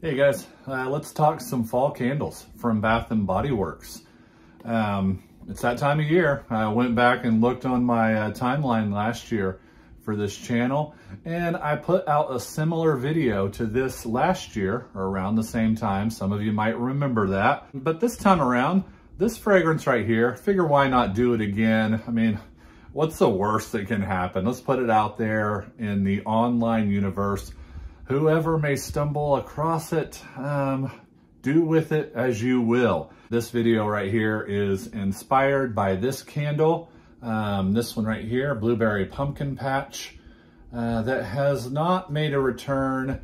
Hey guys, let's talk some fall candles from Bath & Body Works. It's that time of year. I went back and looked on my timeline last year for this channel, and I put out a similar video to this last year, or around the same time. Some of you might remember that. But this time around, this fragrance right here, figure why not do it again? I mean, what's the worst that can happen? Let's put it out there in the online universe. Whoever may stumble across it, do with it as you will. This video right here is inspired by this candle, this one right here, Blueberry Pumpkin Patch, that has not made a return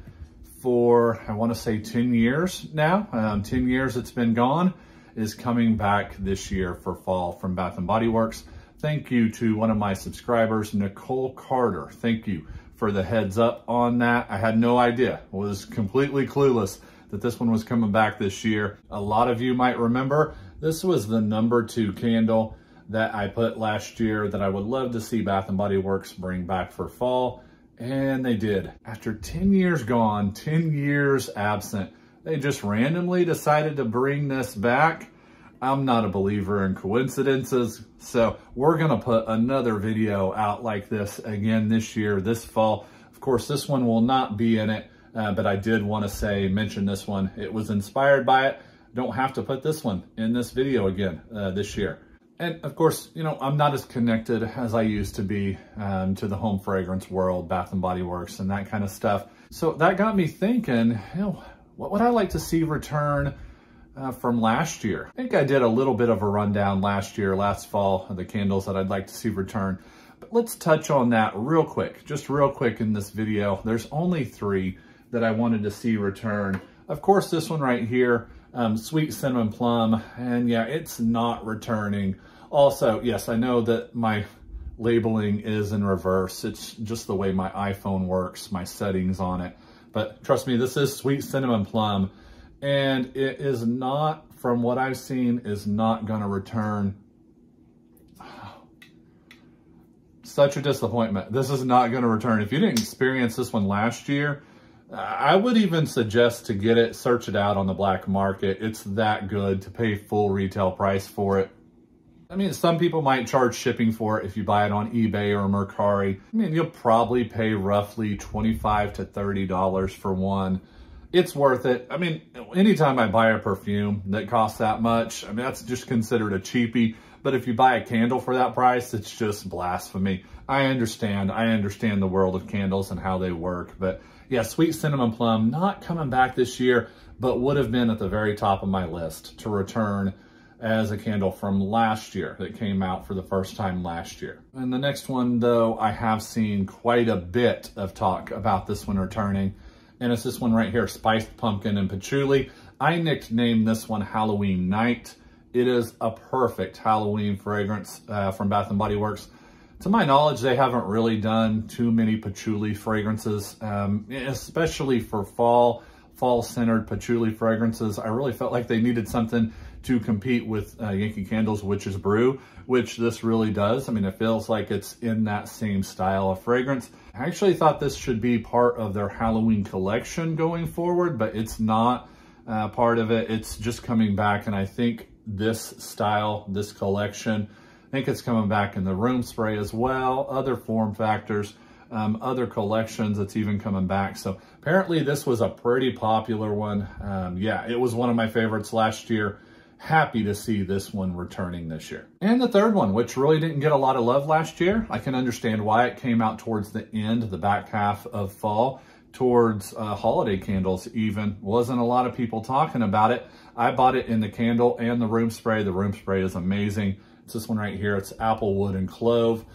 for, I want to say 10 years now. 10 years it's been gone, is coming back this year for fall from Bath & Body Works. Thank you to one of my subscribers, Nicole Carter. Thank you for the heads up on that. I had no idea, was completely clueless that this one was coming back this year. A lot of you might remember, this was the #2 candle that I put last year that I would love to see Bath & Body Works bring back for fall, and they did. After 10 years gone, 10 years absent, they just randomly decided to bring this back. I'm not a believer in coincidences, so we're gonna put another video out like this again this year, this fall. Of course, this one will not be in it, but I did want to mention this one. It was inspired by it. Don't have to put this one in this video again this year. And of course, you know, I'm not as connected as I used to be to the home fragrance world, Bath & Body Works and that kind of stuff. So that got me thinking, you know, what would I like to see return from last year? I think I did a little bit of a rundown last fall, of the candles that I'd like to see return. But let's touch on that real quick, just real quick in this video. There's only 3 that I wanted to see return. Of course, this one right here, Sweet Cinnamon Plum, and yeah, it's not returning. Also, yes, I know that my labeling is in reverse. It's just the way my iPhone works, my settings on it. But trust me, this is Sweet Cinnamon Plum. And it is not, from what I've seen, is not going to return. Such a disappointment. This is not going to return. If you didn't experience this one last year, I would even suggest to get it, search it out on the black market. It's that good to pay full retail price for it. I mean, some people might charge shipping for it if you buy it on eBay or Mercari. I mean, you'll probably pay roughly $25 to $30 for one. It's worth it. I mean, anytime I buy a perfume that costs that much, I mean, that's just considered a cheapie. But if you buy a candle for that price, it's just blasphemy. I understand the world of candles and how they work. But yeah, Sweet Cinnamon Plum, not coming back this year, but would have been at the very top of my list to return as a candle from last year that came out for the first time last year. And the next one, though, I have seen quite a bit of talk about this one returning. And it's this one right here, Spiced Pumpkin and Patchouli. I nicknamed this one Halloween Night. It is a perfect Halloween fragrance from Bath & Body Works. To my knowledge, they haven't really done too many patchouli fragrances, especially for fall-centered patchouli fragrances. I really felt like they needed something to compete with Yankee Candle's Witch's Brew, which this really does. I mean, it feels like it's in that same style of fragrance. I actually thought this should be part of their Halloween collection going forward, but it's not part of it. It's just coming back, and I think this style, this collection, I think it's coming back in the room spray as well, other form factors, other collections, it's even coming back. So apparently this was a pretty popular one. Yeah, it was one of my favorites last year. Happy to see this one returning this year. And the third one, which really didn't get a lot of love last year. I can understand why. It came out towards the end, the back half of fall, towards holiday candles even. Wasn't a lot of people talking about it. I bought it in the candle and the room spray. The room spray is amazing. It's this one right here. It's Applewood and Clove.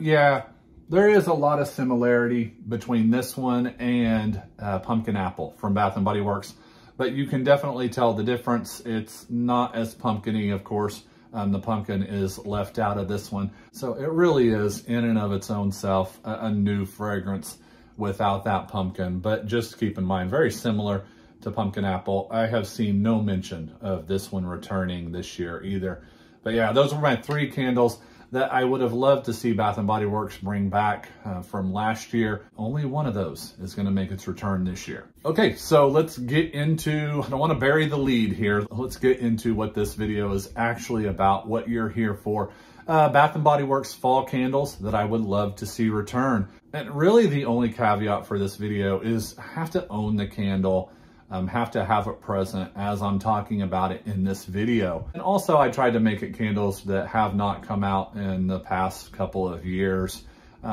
Yeah, there is a lot of similarity between this one and Pumpkin Apple from Bath & Body Works. But you can definitely tell the difference. It's not as pumpkin-y, of course. The pumpkin is left out of this one. So it really is, in and of its own self, a new fragrance without that pumpkin. But just keep in mind, very similar to Pumpkin Apple. I have seen no mention of this one returning this year either. But yeah, those were my 3 candles. that I would have loved to see Bath & Body Works bring back from last year. Only one of those is going to make its return this year. Okay, so let's get into, I don't want to bury the lead here. Let's get into what this video is actually about, what you're here for. Bath & Body Works fall candles that I would love to see return. And really the only caveat for this video is I have to own the candle. Have to have it present as I'm talking about it in this video. And also I tried to make it candles that have not come out in the past couple of years.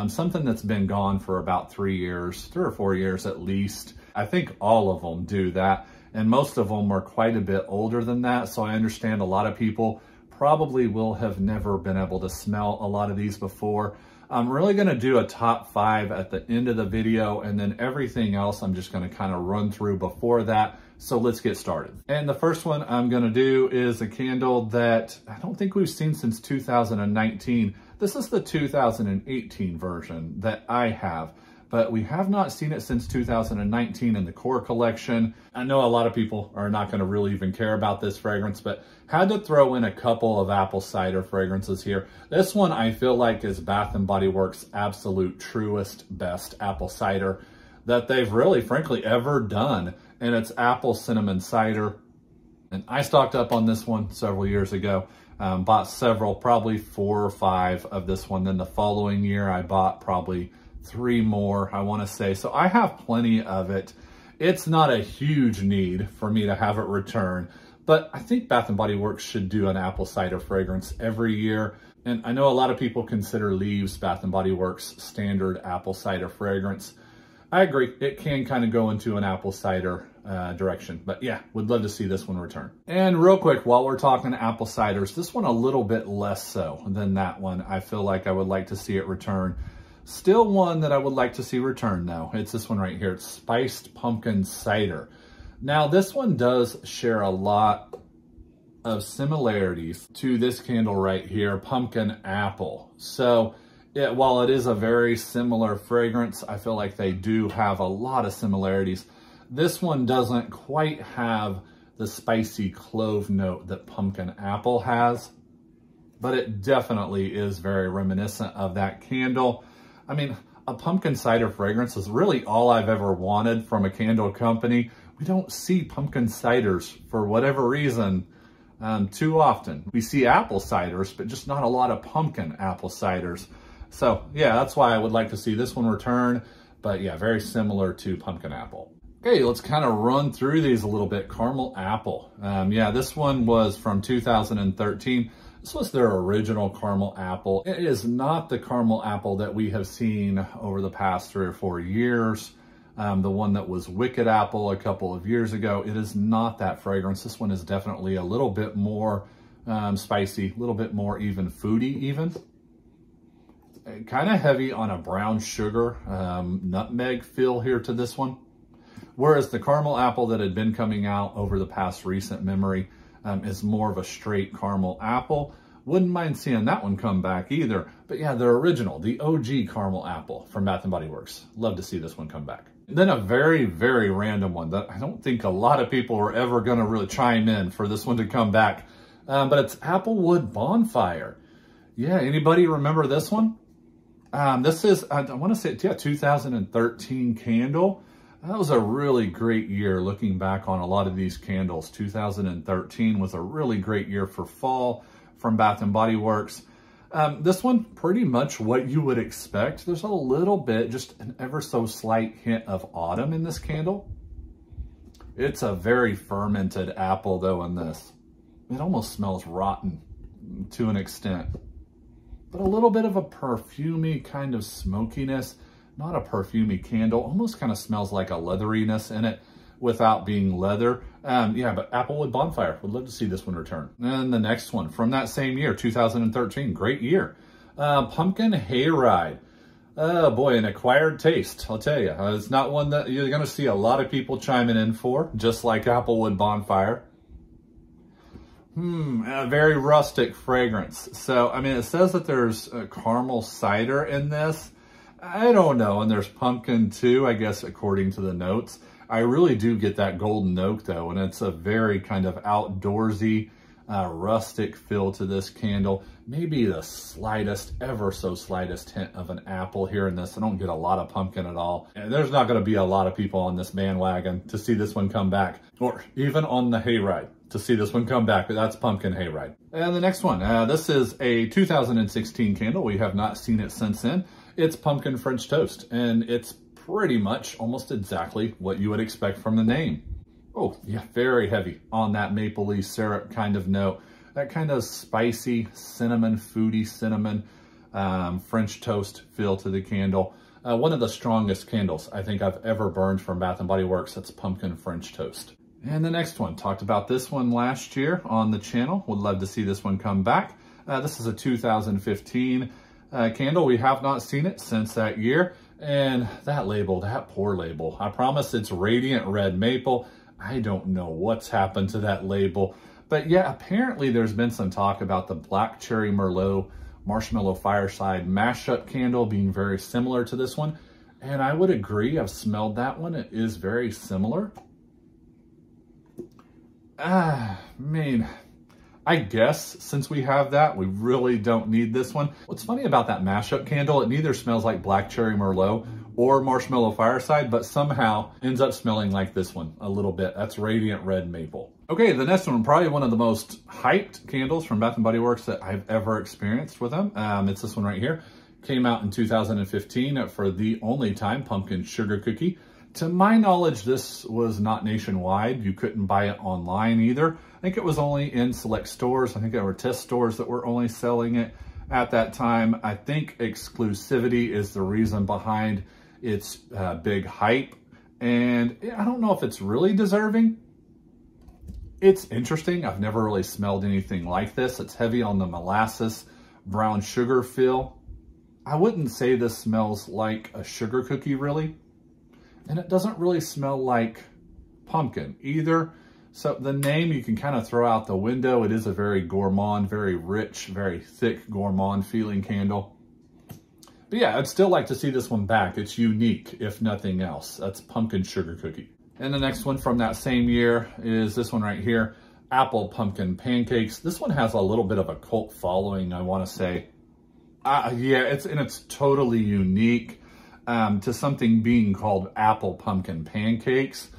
Something that's been gone for about 3 or 4 years at least. I think all of them do that. And most of them are quite a bit older than that. So I understand a lot of people probably will have never been able to smell a lot of these before. I'm really going to do a top 5 at the end of the video, and then everything else I'm just going to kind of run through before that. So let's get started. And the first one I'm going to do is a candle that I don't think we've seen since 2019. This is the 2018 version that I have, but we have not seen it since 2019 in the core collection. I know a lot of people are not going to really even care about this fragrance, but had to throw in a couple of apple cider fragrances here. This one I feel like is Bath & Body Works' absolute truest, best apple cider that they've really, frankly, ever done. And it's apple cinnamon cider. And I stocked up on this one several years ago. Bought several, probably 4 or 5 of this one. Then the following year I bought probably 3 more, I want to say. So I have plenty of it. It's not a huge need for me to have it return, but I think Bath & Body Works should do an apple cider fragrance every year. And I know a lot of people consider Leaves Bath & Body Works standard apple cider fragrance. I agree, it can kind of go into an apple cider direction, but yeah, would love to see this one return. And real quick, while we're talking apple ciders, this one a little bit less so than that one. I feel like I would like to see it return. Still one that I would like to see return though. It's this one right here. It's Spiced Pumpkin Cider. Now this one does share a lot of similarities to this candle right here, Pumpkin Apple. So while it is a very similar fragrance, I feel like they do have a lot of similarities. This one doesn't quite have the spicy clove note that Pumpkin Apple has, but it definitely is very reminiscent of that candle. I mean, a pumpkin cider fragrance is really all I've ever wanted from a candle company. We don't see pumpkin ciders for whatever reason too often. We see apple ciders, but just not a lot of pumpkin apple ciders. So yeah, that's why I would like to see this one return. But yeah, very similar to Pumpkin Apple. Okay, let's kind of run through these a little bit. Caramel Apple. Yeah, this one was from 2013. This was their original caramel apple. It is not the caramel apple that we have seen over the past 3 or 4 years. The one that was Wicked Apple a couple of years ago. It is not that fragrance. This one is definitely a little bit more spicy, a little bit more even foodie even. Kind of heavy on a brown sugar, nutmeg feel here to this one. Whereas the caramel apple that had been coming out over the past recent memory is more of a straight caramel apple. Wouldn't mind seeing that one come back either. But yeah, the original, the OG caramel apple from Bath & Body Works. Love to see this one come back. Then a very, very random one that I don't think a lot of people are ever going to really chime in for this one to come back. But it's Applewood Bonfire. Yeah, anybody remember this one? This is, I want to say, yeah, 2013 candle. That was a really great year looking back on a lot of these candles. 2013 was a really great year for fall from Bath & Body Works. This one, pretty much what you would expect. There's a little bit, just an ever so slight hint of autumn in this candle. It's a very fermented apple though in this. It almost smells rotten to an extent. But a little bit of a perfumey kind of smokiness. Not a perfumey candle, almost kind of smells like a leatheriness in it without being leather. Yeah, but Applewood Bonfire, would love to see this one return. And the next one from that same year, 2013, great year. Pumpkin Hayride. Oh boy, an acquired taste, I'll tell you. It's not one that you're gonna see a lot of people chiming in for, just like Applewood Bonfire. A very rustic fragrance. So, I mean, it says that there's a caramel cider in this. I don't know, and there's pumpkin too, I guess, according to the notes. I really do get that golden oak though, and it's a very kind of outdoorsy, rustic feel to this candle. Maybe the slightest, ever so slightest hint of an apple here in this. I don't get a lot of pumpkin at all. And there's not going to be a lot of people on this bandwagon to see this one come back, or even on the hayride to see this one come back, but that's pumpkin hayride. And the next one, this is a 2016 candle. We have not seen it since then. It's pumpkin French toast, and it's pretty much almost exactly what you would expect from the name. Oh yeah, very heavy on that maple leaf syrup kind of note. That kind of spicy cinnamon, foodie cinnamon French toast feel to the candle. One of the strongest candles I think I've ever burned from Bath & Body Works. That's pumpkin French toast. And the next one, talked about this one last year on the channel. Would love to see this one come back. This is a 2015 candle. We have not seen it since that year. And that label, that poor label. I promise it's Radiant Red Maple. I don't know what's happened to that label. But yeah, apparently there's been some talk about the Black Cherry Merlot Marshmallow Fireside mashup candle being very similar to this one. And I would agree, I've smelled that one. It is very similar. I mean, I guess since we have that, we really don't need this one. What's funny about that mashup candle, it neither smells like Black Cherry Merlot or Marshmallow Fireside, but somehow ends up smelling like this one a little bit. That's Radiant Red Maple. Okay, the next one, probably one of the most hyped candles from Bath & Body Works that I've ever experienced with them. It's this one right here. Came out in 2015 for the only time, Pumpkin Sugar Cookie. To my knowledge, this was not nationwide. You couldn't buy it online either. I think it was only in select stores. I think there were test stores that were only selling it at that time. I think exclusivity is the reason behind its big hype. And I don't know if it's really deserving. It's interesting. I've never really smelled anything like this. It's heavy on the molasses, brown sugar feel. I wouldn't say this smells like a sugar cookie really. And it doesn't really smell like pumpkin either. So the name you can kind of throw out the window. It is a very gourmand, very rich, very thick gourmand feeling candle. But yeah, I'd still like to see this one back. It's unique, if nothing else. That's Pumpkin Sugar Cookie. And the next one from that same year is this one right here, Apple Pumpkin Pancakes. This one has a little bit of a cult following, I want to say. Yeah, it's totally unique. To something being called Apple Pumpkin Pancakes.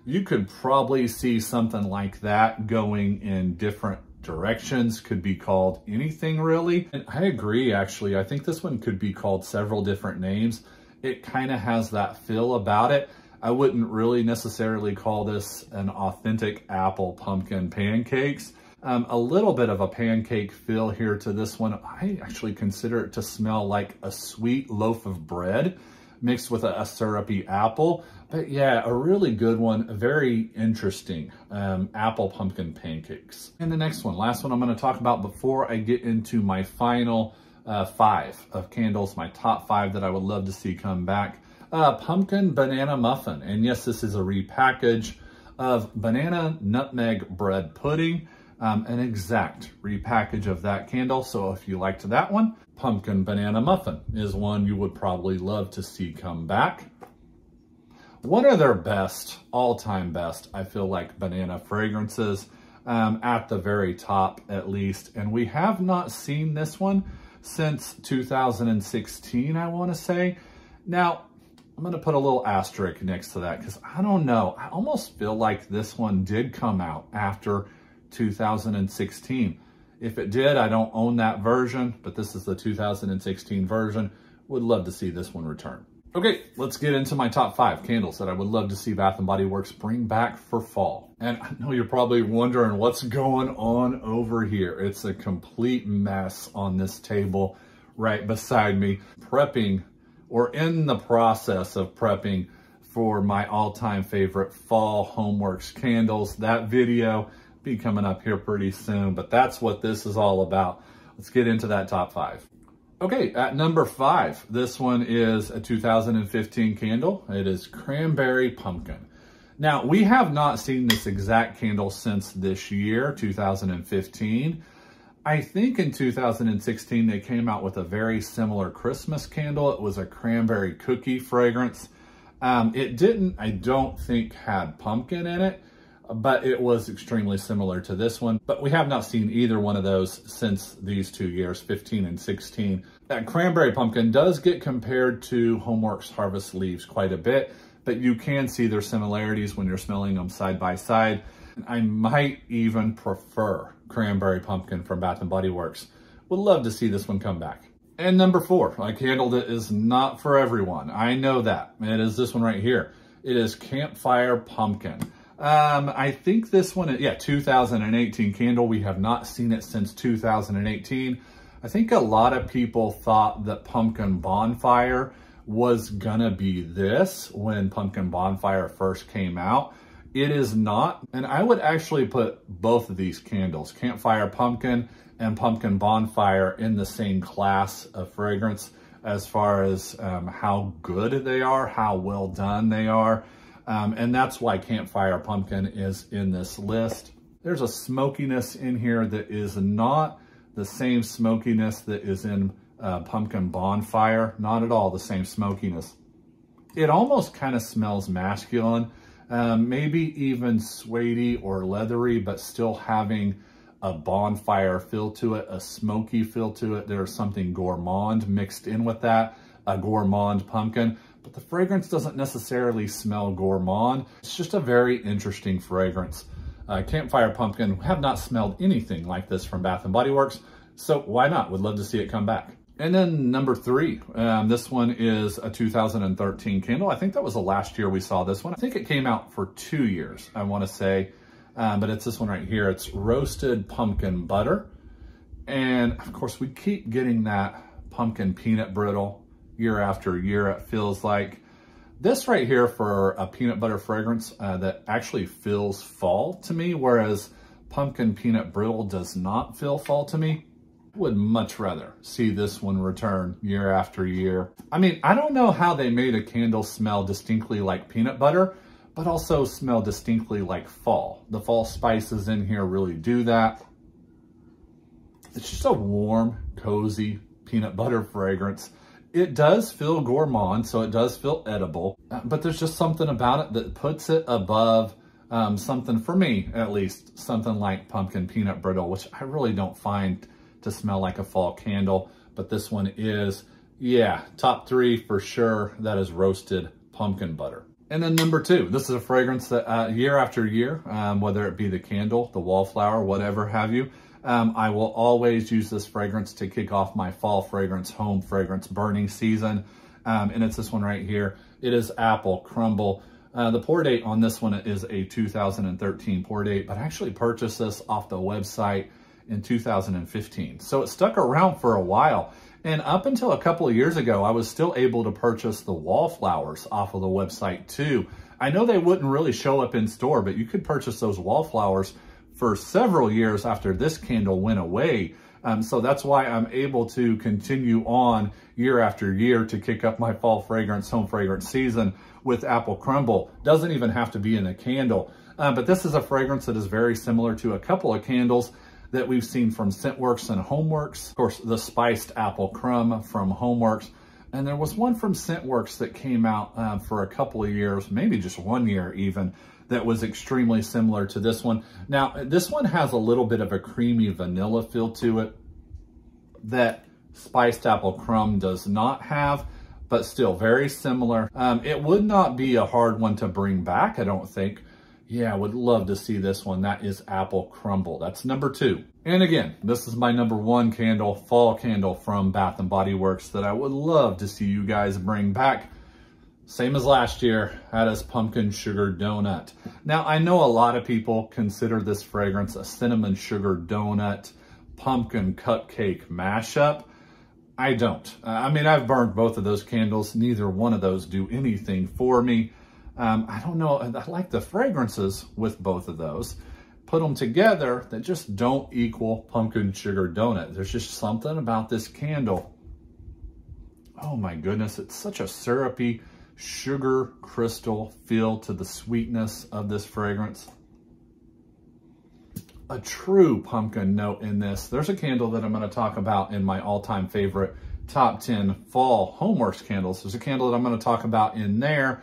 You could probably see something like that going in different directions. Could be called anything really. And I agree, actually. I think this one could be called several different names. It kind of has that feel about it. I wouldn't really necessarily call this an authentic Apple Pumpkin Pancakes. A little bit of a pancake feel here to this one. I actually consider it to smell like a sweet loaf of bread mixed with a syrupy apple. But yeah, a really good one, very interesting Apple Pumpkin Pancakes. And the next one, last one I'm going to talk about before I get into my final 5 of candles, my top 5 that I would love to see come back. Pumpkin Banana Muffin. And yes, this is a repackage of Banana Nutmeg Bread Pudding. An exact repackage of that candle. So if you liked that one, Pumpkin Banana Muffin is one you would probably love to see come back. One of their best, all-time best, I feel like, banana fragrances, at the very top at least. And we have not seen this one since 2016, I want to say. Now, I'm going to put a little asterisk next to that because I don't know. I almost feel like this one did come out after 2016. If it did, I don't own that version, but this is the 2016 version. Would love to see this one return. Okay, let's get into my top 5 candles that I would love to see Bath & Body Works bring back for fall. And I know you're probably wondering what's going on over here. It's a complete mess on this table right beside me. Prepping, or in the process of prepping, for my all-time favorite fall Homeworks candles. That video be coming up here pretty soon, but that's what this is all about. Let's get into that top 5. Okay, at number 5, this one is a 2015 candle. It is Cranberry Pumpkin. Now, we have not seen this exact candle since this year, 2015. I think in 2016, they came out with a very similar Christmas candle. It was a cranberry cookie fragrance. It didn't, I don't think, had pumpkin in it. but it was extremely similar to this one. But we have not seen either one of those since these 2 years, 15 and 16. That cranberry pumpkin does get compared to Homeworks Harvest Leaves quite a bit, but you can see their similarities when you're smelling them side by side. I might even prefer cranberry pumpkin from Bath & Body Works. Would love to see this one come back. And number 4, a candle that is not for everyone. I know that. It is this one right here. It is Campfire Pumpkin. I think this one, 2018 candle. We have not seen it since 2018. I think a lot of people thought that Pumpkin Bonfire was gonna be this when Pumpkin Bonfire first came out. It is not, and I would actually put both of these candles, Campfire Pumpkin and Pumpkin Bonfire, in the same class of fragrance as far as how good they are, how well done they are. And that's why Campfire Pumpkin is in this list. There's a smokiness in here that is not the same smokiness that is in Pumpkin Bonfire. Not at all the same smokiness. It almost kind of smells masculine, maybe even suede or leathery, but still having a bonfire feel to it, a smoky feel to it. There's something gourmand mixed in with that, a gourmand pumpkin. But the fragrance doesn't necessarily smell gourmand. It's just a very interesting fragrance. Campfire Pumpkin, have not smelled anything like this from Bath & Body Works, so why not? Would love to see it come back. And then number 3, this one is a 2013 candle. I think that was the last year we saw this one. I think it came out for 2 years, I want to say, but it's this one right here. It's Roasted Pumpkin Butter. And of course, we keep getting that pumpkin peanut brittle year after year, it feels like. This right here for a peanut butter fragrance that actually feels fall to me, whereas pumpkin peanut brittle does not feel fall to me. Would much rather see this one return year after year. I mean, I don't know how they made a candle smell distinctly like peanut butter, but also smell distinctly like fall. The fall spices in here really do that. It's just a warm, cozy peanut butter fragrance. It does feel gourmand, so it does feel edible, but there's just something about it that puts it above something, for me at least, something like pumpkin peanut brittle, which I really don't find to smell like a fall candle. But this one is, yeah, top 3 for sure. That is Roasted Pumpkin Butter. And then number 2, this is a fragrance that year after year, whether it be the candle, the wallflower, whatever have you, I will always use this fragrance to kick off my fall fragrance, home fragrance burning season. And it's this one right here. It is Apple Crumble. The pour date on this one is a 2013 pour date, but I actually purchased this off the website in 2015. So it stuck around for a while. And up until a couple of years ago, I was still able to purchase the wallflowers off of the website too. I know they wouldn't really show up in store, but you could purchase those wallflowers for several years after this candle went away. So that's why I'm able to continue on year after year to kick up my fall fragrance, home fragrance season with Apple Crumble. Doesn't even have to be in a candle. But this is a fragrance that is very similar to a couple of candles that we've seen from Scentworks and Homeworks. Of course, the Spiced Apple Crumb from Homeworks. And there was one from Scentworks that came out for a couple of years, maybe just 1 year even, that was extremely similar to this one. Now, this one has a little bit of a creamy vanilla feel to it that Spiced Apple Crumb does not have, but still very similar. It would not be a hard one to bring back, I don't think. Yeah, I would love to see this one. That is Apple Crumble. That's number 2. And again, this is my number 1 candle, fall candle from Bath & Body Works that I would love to see you guys bring back. Same as last year, that is Pumpkin Sugar Donut. Now, I know a lot of people consider this fragrance a cinnamon sugar donut, pumpkin cupcake mashup. I don't. I mean, I've burned both of those candles. Neither one of those do anything for me. I don't know, I like the fragrances with both of those. Put them together that just don't equal Pumpkin Sugar Donut. There's just something about this candle. Oh my goodness, it's such a syrupy sugar crystal feel to the sweetness of this fragrance. A true pumpkin note in this. There's a candle that I'm going to talk about in my all-time favorite top 10 fall Homeworks candles. There's a candle that I'm going to talk about in there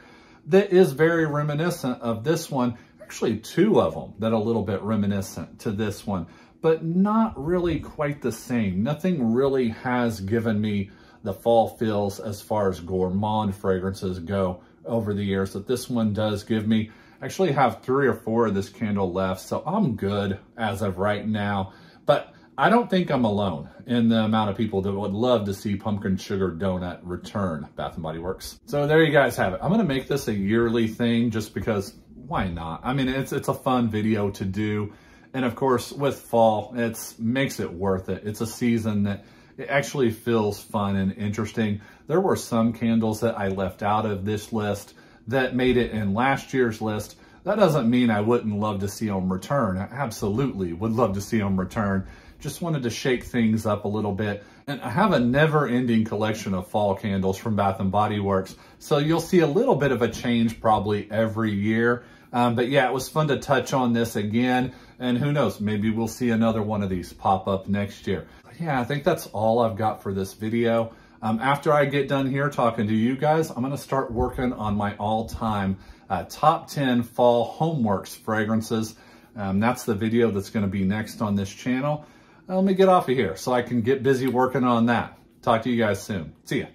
that is very reminiscent of this one. actually 2 of them that are a little bit reminiscent to this one, but not really quite the same. Nothing really has given me the fall feels as far as gourmand fragrances go over the years that this one does give me. I actually have 3 or 4 of this candle left, so I'm good as of right now. But I don't think I'm alone in the amount of people that would love to see Pumpkin Sugar Donut return Bath & Body Works. So there you guys have it. I'm gonna make this a yearly thing just because, why not? I mean, it's a fun video to do. And of course, with fall, makes it worth it. It's a season that it actually feels fun and interesting. There were some candles that I left out of this list that made it in last year's list. That doesn't mean I wouldn't love to see them return. I absolutely would love to see them return. Just wanted to shake things up a little bit. And I have a never-ending collection of fall candles from Bath & Body Works. So you'll see a little bit of a change probably every year. But yeah, it was fun to touch on this again. And who knows, maybe we'll see another one of these pop up next year. But yeah, I think that's all I've got for this video. After I get done here talking to you guys, I'm gonna start working on my all-time top 10 fall Homeworks fragrances. That's the video that's gonna be next on this channel. Let me get off of here so I can get busy working on that. Talk to you guys soon. See ya.